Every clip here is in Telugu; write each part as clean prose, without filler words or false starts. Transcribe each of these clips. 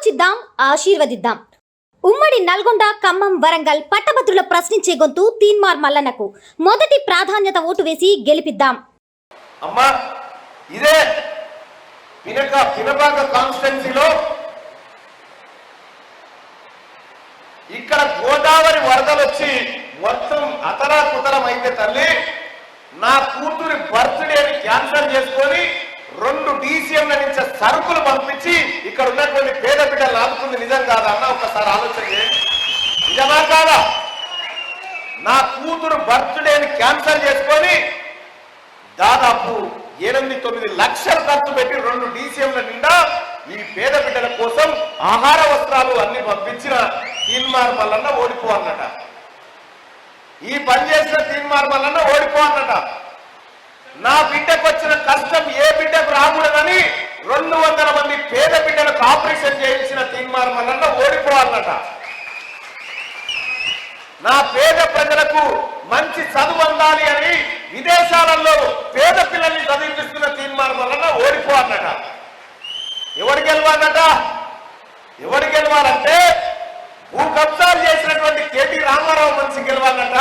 ఆలోచిద్దాం, ఆశీర్వదిద్దాం. ఉమ్మడి నల్గొండ, ఖమ్మం, వరంగల్ పట్టభద్రుల ప్రశ్నించే గొంతు తీన్మార్ మల్లన్నకు మొదటి ప్రాధాన్యత ఓటు వేసి గెలిపిద్దాం. అమ్మా ఇదే పినపాక కాన్స్టిట్యున్సీలో ఇక్కడ గోదావరి వరదలు వచ్చి మొత్తం అతలాకుతలం అయితే తల్లి నా కూతురి బర్త్డేని క్యాన్సల్ చేసుకొని 2 DCMల నుంచి సరుకులు పంపించి ఇక్కడ ఉన్నటువంటి పేద బిడ్డలు ఆదుకుంది నిజం కాదా అన్న? ఒకసారి ఆలోచన చేయండి. నిజమా కాదా? నా కూతురు బర్త్డేని క్యాన్సల్ చేసుకొని దాదాపు 8-9 లక్షలు ఖర్చు పెట్టి 2 DCMల నిండా ఈ పేద బిడ్డల కోసం ఆహార వస్త్రాలు అన్ని పంపించిన తీన్మార్ మల్లన్న ఓడిపో అన్నట. ఈ పని చేసిన తీన్మార్ మల్లన్న ఓడిపో అన్నట. నా బిడ్డకు వచ్చిన కష్టం ఏ బిడ్డకు రాకూడదని 200 మంది పేద బిడ్డలకు ఆపరేషన్ చేయించిన తీన్మార్ మల్లన్న ఓడిపో అన్నట. నా పేద ప్రజలకు మంచి చదువు అందాలి అని విదేశాలలో పేద పిల్లల్ని చదివిస్తున్న తీన్మార్ మల్లన్న ఓడిపో అన్నట. ఎవరు గెలవాలన్నట? ఎవరు గెలవాలంటే భూ కబ్జాలు చేసినటువంటి KT రామారావు మనిషి గెలవాలన్నట.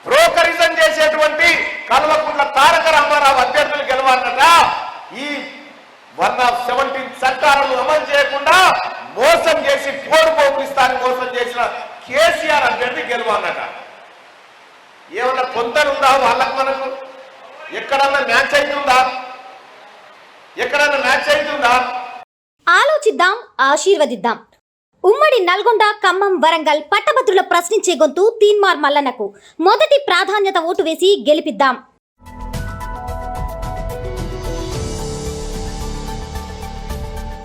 బ్రోకరిజం చేసేటువంటి కల్వకుంట్ల తారక రామారావు అభ్యర్థులు గెలవాలన్నట. ఈ 117 చట్టాలను అమలు చేయకుండా మోసం చేసి పోరు పోగులిస్తానికి మోసం చేసిన కేసీఆర్ అభ్యర్థి గెలవాలన్నట. ఏమన్నా పొంతనుందా వాళ్ళకు? మనకు ఎక్కడన్నా మ్యాచ్ అవుతుందా? ఎక్కడన్నా మ్యాచ్ అవుతుందా? ఆలోచిద్దాం, ఆశీర్వదిద్దాం. ఉమ్మడి నల్గొండ, ఖమ్మం, వరంగల్ పట్టభద్రుల ప్రశ్నించే గొంతు తీన్మార్ మల్లన్నకు మొదటి ప్రాధాన్యత ఓటు వేసి గెలిపిద్దాం.